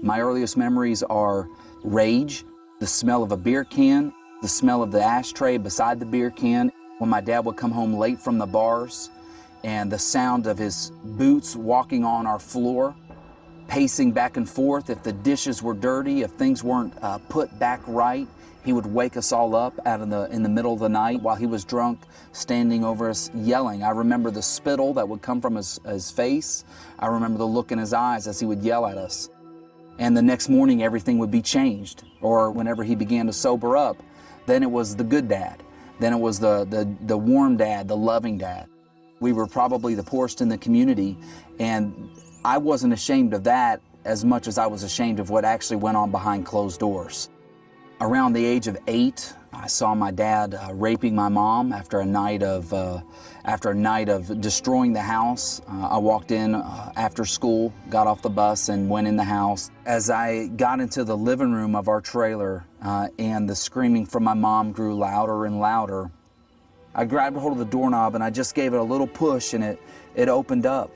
My earliest memories are rage, the smell of a beer can, the smell of the ashtray beside the beer can, when my dad would come home late from the bars, and the sound of his boots walking on our floor, pacing back and forth. If the dishes were dirty, if things weren't put back right, he would wake us all up in the middle of the night while he was drunk, standing over us yelling. I remember the spittle that would come from his face. I remember the look in his eyes as he would yell at us. And the next morning, everything would be changed. Or whenever he began to sober up, then it was the good dad. Then it was the warm dad, the loving dad. We were probably the poorest in the community, and I wasn't ashamed of that as much as I was ashamed of what actually went on behind closed doors. Around the age of 8, I saw my dad raping my mom after a night of destroying the house. I walked in after school, got off the bus, and went in the house. As I got into the living room of our trailer and the screaming from my mom grew louder and louder, I grabbed hold of the doorknob and I just gave it a little push, and it opened up.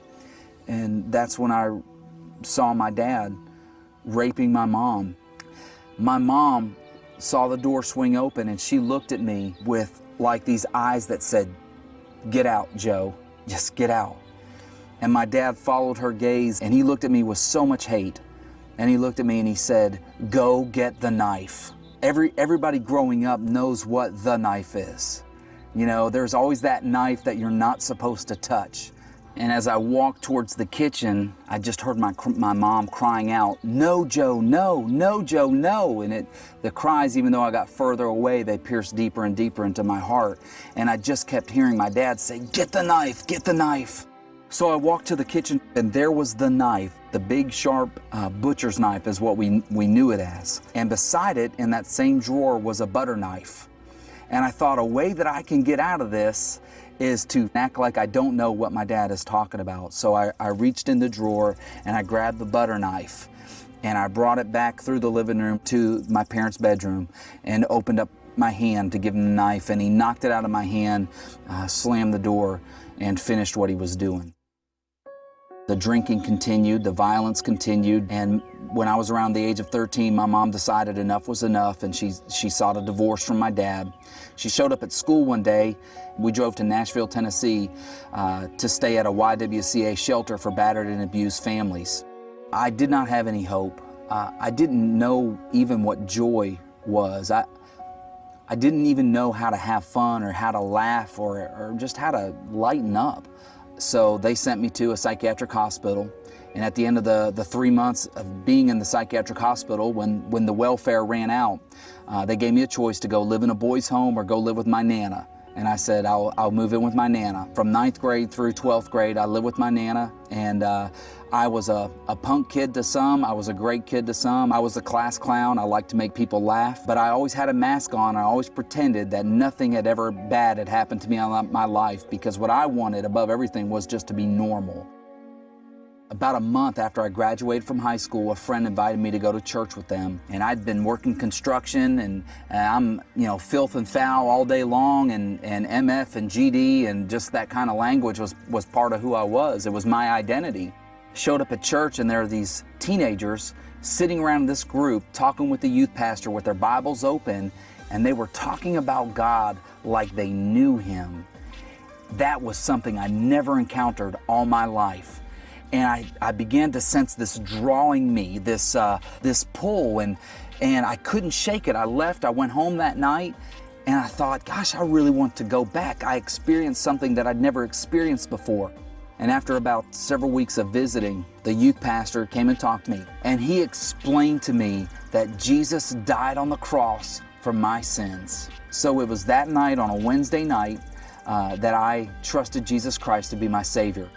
And that's when I saw my dad raping my mom. My mom saw the door swing open, and she looked at me with like these eyes that said, "Get out, Joe, just get out." And my dad followed her gaze, and he looked at me with so much hate. And he looked at me and he said, "Go get the knife." Everybody growing up knows what the knife is. You know, there's always that knife that you're not supposed to touch. And as I walked towards the kitchen, I just heard my mom crying out, "No, Joe, no, no, Joe, no." And the cries, even though I got further away, they pierced deeper and deeper into my heart. And I just kept hearing my dad say, "Get the knife, get the knife." So I walked to the kitchen, and there was the knife, the big, sharp butcher's knife is what we knew it as. And beside it, in that same drawer, was a butter knife. And I thought, a way that I can get out of this is to act like I don't know what my dad is talking about. So I reached in the drawer and I grabbed the butter knife, and I brought it back through the living room to my parents' bedroom and opened up my hand to give him the knife, and he knocked it out of my hand, slammed the door, and finished what he was doing. The drinking continued, the violence continued, and when I was around the age of 13, my mom decided enough was enough, and she sought a divorce from my dad. She showed up at school one day. We drove to Nashville, Tennessee to stay at a YWCA shelter for battered and abused families. I did not have any hope. I didn't know even what joy was. I didn't even know how to have fun or how to laugh or just how to lighten up. So they sent me to a psychiatric hospital. And at the end of the 3 months of being in the psychiatric hospital, when the welfare ran out, they gave me a choice to go live in a boys' home or go live with my Nana. And I said, I'll move in with my Nana. From 9th grade through 12th grade, I lived with my Nana. And I was a punk kid to some. I was a great kid to some. I was a class clown. I liked to make people laugh. But I always had a mask on. I always pretended that nothing had ever bad had happened to me in my life, because what I wanted above everything was just to be normal. About a month after I graduated from high school, a friend invited me to go to church with them. And I'd been working construction, and I'm, filth and foul all day long, and MF and GD, and just that kind of language was part of who I was. It was my identity. Showed up at church, and there are these teenagers sitting around this group talking with the youth pastor with their Bibles open, and they were talking about God like they knew Him. That was something I never encountered all my life. And I began to sense this drawing me, this pull, and I couldn't shake it. I left, I went home that night, and I thought, gosh, I really want to go back. I experienced something that I'd never experienced before. And after about several weeks of visiting, the youth pastor came and talked to me, and he explained to me that Jesus died on the cross for my sins. So it was that night, on a Wednesday night, that I trusted Jesus Christ to be my Savior.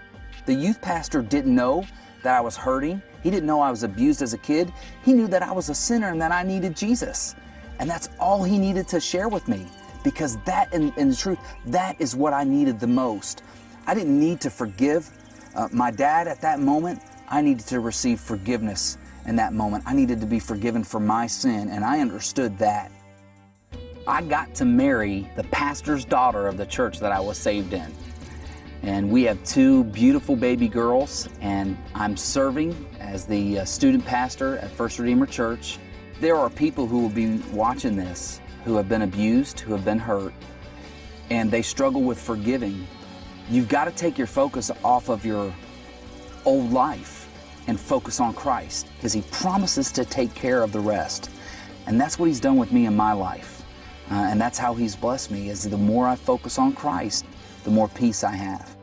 The youth pastor didn't know that I was hurting. He didn't know I was abused as a kid. He knew that I was a sinner and that I needed Jesus. And that's all he needed to share with me, because that, in the truth, that is what I needed the most. I didn't need to forgive my dad at that moment. I needed to receive forgiveness in that moment. I needed to be forgiven for my sin, and I understood that. I got to marry the pastor's daughter of the church that I was saved in. And we have two beautiful baby girls, and I'm serving as the student pastor at First Redeemer Church. There are people who will be watching this who have been abused, who have been hurt, and they struggle with forgiving. You've got to take your focus off of your old life and focus on Christ, because He promises to take care of the rest. And that's what He's done with me in my life. And that's how He's blessed me, is the more I focus on Christ, the more peace I have.